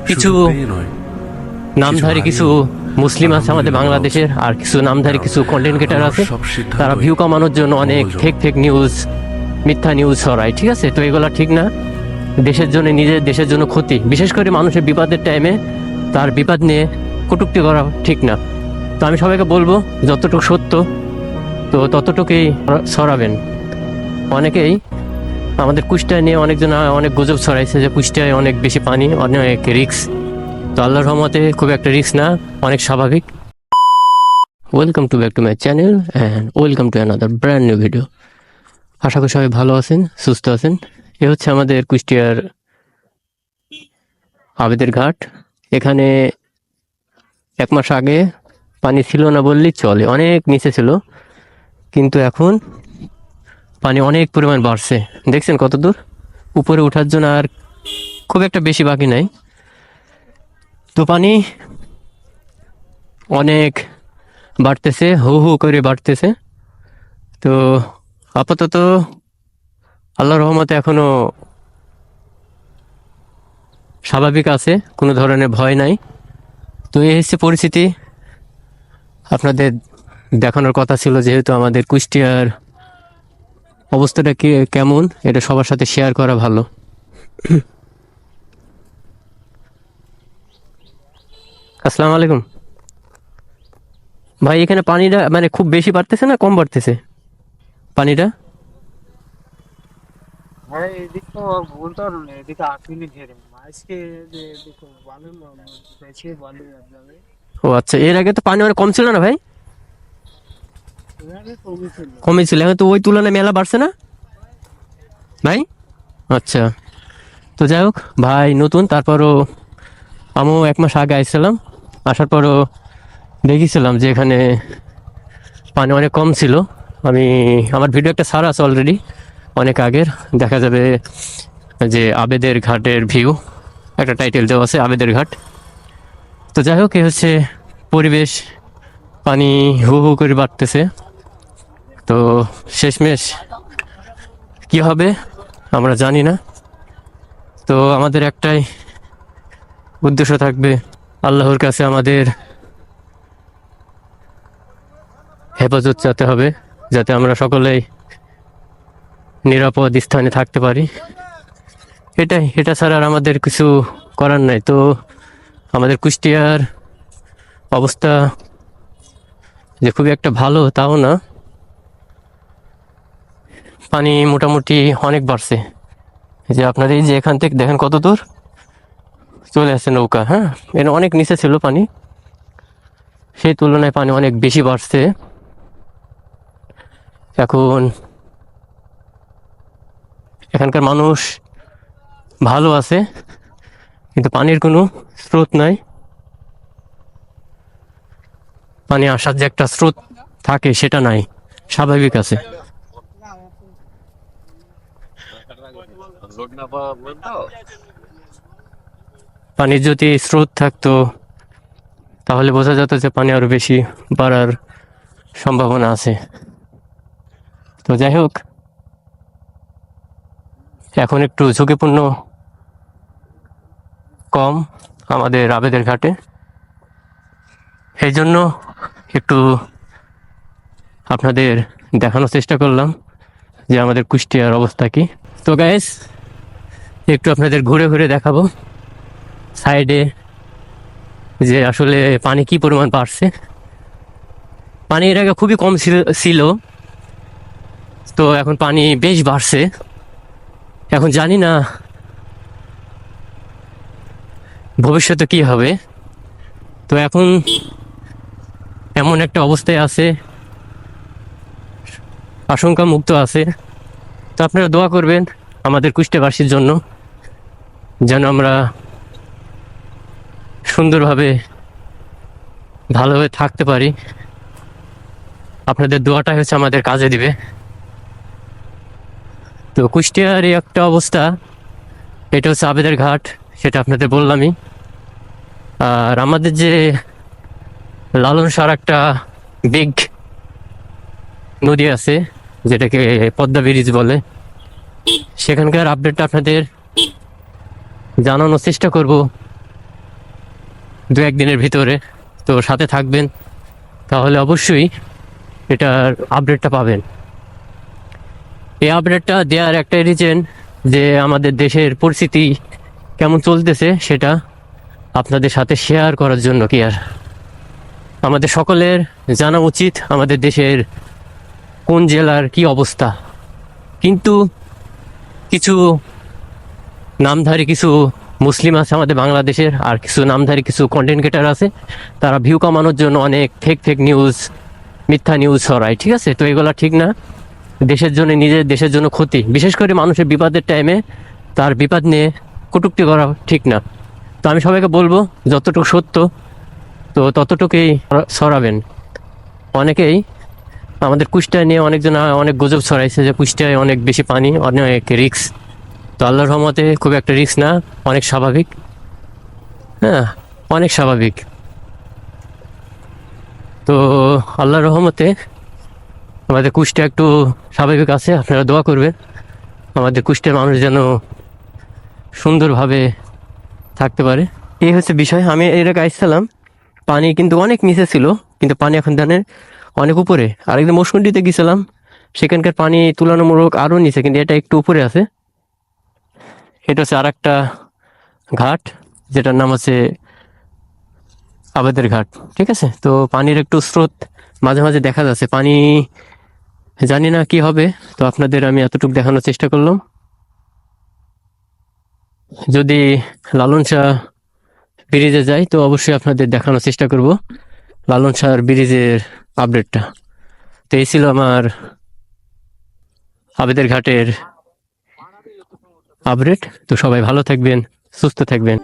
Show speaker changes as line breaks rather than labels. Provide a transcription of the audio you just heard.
কিছু নামধারী কিছু মুসলিম আছে আমাদের বাংলাদেশের, আর কিছু নামধারী কিছু কন্টেন্ট ক্রিয়েটার আছে, তারা ভিউ কমানোর জন্য অনেক ফেক নিউজ, মিথ্যা নিউজ ছড়ায়। ঠিক আছে, তো এগুলো ঠিক না। দেশের জন্য, নিজের দেশের জন্য ক্ষতি। বিশেষ করে মানুষের বিপদের টাইমে তার বিপদ নিয়ে কটূক্তি করা ঠিক না। তো আমি সবাইকে বলবো, যতটুকু সত্য তো ততটুকুই ছড়াবেন। অনেকেই আমাদের কুষ্টিয়া নিয়ে অনেকজন অনেক গুজব ছড়াইছে যে কুষ্টিয়ায় অনেক বেশি পানি, অনেক রিস্ক। তো আল্লাহর রহমতে খুব একটা রিস্ক না, অনেক স্বাভাবিক। Welcome to back to my channel and welcome to another brand new video. আশা করি সবাই ভালো আছেন, সুস্থ আছেন। এ হচ্ছে আমাদের কুষ্টিয়ার আবেদের ঘাট। এখানে 1 মাস আগে পানি ছিল না বললেই চলে, অনেক নিচে ছিল, কিন্তু এখন পানি অনেক পরিমাণ বাড়ছে। দেখছেন কত দূর উপরে ওঠার জন্য আর খুব একটা বেশি বাকি নাই। তো পানি অনেক বাড়তেছে, হু হু করে বাড়তেছে। তো আপাতত আল্লাহর রহমতে এখনো স্বাভাবিক আছে, কোনো ধরনের ভয় নাই। তো এই হচ্ছে পরিস্থিতি, আপনাদের দেখানোর কথা ছিল, যেহেতু আমাদের কুষ্টিয়ার অবস্থাটা কেমন এটা সবার সাথে শেয়ার করা ভালো। আসসালামু আলাইকুম ভাই, এখানে পানিটা মানে খুব বেশি বাড়তেছে না কম বাড়তেছে পানিটা?
হ্যাঁ, এদিক তো বলতে পারবো না, এদিকে আসেনি ঢের আজকে। যে দেখো বালু বেশি বালু যাবে,
ও আচ্ছা, এর আগে তো পানি অনেক কম ছিল না ভাই?
এভাবে কমেছিল।
কমেছিল, এখন তো ওই তুলনায় মেলা বাড়ছে না ভাই? আচ্ছা, তো যাই হোক ভাই, নতুন তারপরও আমিও 1 মাস আগে আসছিলাম। আসার পরও দেখেছিলাম যে এখানে পানি অনেক কম ছিল। আমার ভিডিও একটা ছাড়া আছে অলরেডি, অনেক আগের, দেখা যাবে যে আবেদের ঘাটের ভিউ, একটা টাইটেল দেওয়া আছে আবেদের ঘাট। তো যাই হোক, এই হচ্ছে পরিবেশ। পানি হু হু করে বাড়তেছে। তো শেষমেশ কি হবে আমরা জানি না। তো আমাদের একটাই উদ্দেশ্য থাকবে, আল্লাহর কাছে আমাদের হেফাজত চাইতে হবে, যাতে আমরা সকলেই নিরাপদ স্থানে থাকতে পারি। এটা ছাড়া আর আমাদের কিছু করার নাই। তো আমাদের কুষ্টিয়ার অবস্থা যে খুবই একটা ভালো তাও না, পানি মোটামুটি অনেক বাড়ছে। এই যে আপনার এই যে এখান থেকে দেখেন কত দূর চলে আসছে নৌকা। হ্যাঁ, এর অনেক নিচে ছিল পানি, সেই তুলনায় পানি অনেক বেশি বাড়ছে। এখন এখানকার মানুষ ভালো আছে, কিন্তু পানির কোনো স্রোত নাই। পানি আসার যে একটা স্রোত থাকে সেটা নাই, স্বাভাবিক আছে। পানির যদি স্রোত থাকতো তাহলে বোঝা যেত যে পানি আরো বেশি বাড়ার সম্ভাবনা আছে। তো যাই হোক, এখন একটু ঝুঁকিপূর্ণ কম আমাদের আবেদের ঘাটে, এই জন্য একটু আপনাদের দেখানোর চেষ্টা করলাম যে আমাদের কুষ্টিয়ার অবস্থা কি। তো গাইস, একটু আপনাদের ঘুরে ঘুরে দেখাবো সাইডে যে আসলে পানি কি পরিমাণ বাড়ছে। পানি এর আগে খুবই কম ছিল, তো এখন পানি বেশ বাড়ছে। এখন জানি না ভবিষ্যতে কি হবে। তো এখন এমন একটা অবস্থায় আছে, আশঙ্কা মুক্ত আছে। তো আপনারা দোয়া করবেন আমাদের কুষ্টিয়াবাসীর জন্য, যেন আমরা সুন্দরভাবে ভালোভাবে থাকতে পারি। আপনাদের দোয়াটাই হচ্ছে আমাদের কাজে দিবে। তো কুষ্টিয়ার এই একটা অবস্থা, এটা হচ্ছে আবেদের ঘাট, সেটা আপনাদের বললামই। আর আমাদের যে লালন সার একটা বিগ নদী আছে, যেটাকে পদ্মা ব্রিজ বলে, সেখানকার আপডেটটা আপনাদের জানানোর চেষ্টা করব দু একদিনের ভিতরে। তো সাথে থাকবেন, তাহলে অবশ্যই এটার আপডেটটা পাবেন। এই আপডেটটা দেওয়ার একটাই রিজন যে আমাদের দেশের পরিস্থিতি কেমন চলতেছে সেটা আপনাদের সাথে শেয়ার করার জন্য। কি আর আমাদের সকলের জানা উচিত আমাদের দেশের কোন জেলার কি অবস্থা। কিন্তু কিছু নামধারী কিছু মুসলিম আছে আমাদের বাংলাদেশের, আর কিছু নামধারী কিছু কন্টেন্ট ক্রিয়েটার আছে, তারা ভিউ কমানোর জন্য অনেক ফেক ফেক নিউজ, মিথ্যা নিউজ ছড়ায়। ঠিক আছে, তো এগুলো ঠিক না। দেশের জন্য, নিজের দেশের জন্য ক্ষতি। বিশেষ করে মানুষের বিপদের টাইমে তার বিপদ নিয়ে কটূক্তি করা ঠিক না। তো আমি সবাইকে বলবো, যতটুকু সত্য তো ততটুকুই ছড়াবেন। অনেকেই আমাদের কুষ্টিয়া নিয়ে অনেকজন অনেক গুজব ছড়াইছে যে কুষ্টিয়ায় অনেক বেশি পানি, অনেক রিস্ক। তো আল্লাহর রহমতে খুব একটা রিস্ক না, অনেক স্বাভাবিক। হ্যাঁ, অনেক স্বাভাবিক। তো আল্লাহর রহমতে আমাদের কুষ্টিয়া একটু স্বাভাবিক আছে। আপনারা দোয়া করবেন আমাদের কুষ্টিয়ার মানুষ যেন সুন্দরভাবে থাকতে পারে। এই হচ্ছে বিষয়। আমি এর আগে আসছিলাম, পানি কিন্তু অনেক নিচে ছিল, কিন্তু পানি এখন জানেন অনেক উপরে। আরেকদিন মৌসুমীতে গেছিলাম, সেখানকার পানি তুলনামূলক আরও নিচে, কিন্তু এটা একটু উপরে আছে। এটা হচ্ছে আর একটা ঘাট, যেটার নাম হচ্ছে আবেদের ঘাট। ঠিক আছে, তো পানির একটু স্রোত মাঝে মাঝে দেখা যাচ্ছে। পানি জানি না কি হবে, তো আপনাদের আমি এতটুকু দেখানোর চেষ্টা করলাম। যদি লালন শাহ ব্রিজে যাই তো অবশ্যই আপনাদের দেখানোর চেষ্টা করব লালন শাহ ব্রিজের আপডেটটা। তো এই ছিল আমার আবেদের ঘাটের আপডেট। তো সবাই ভালো থাকবেন, সুস্থ থাকবেন।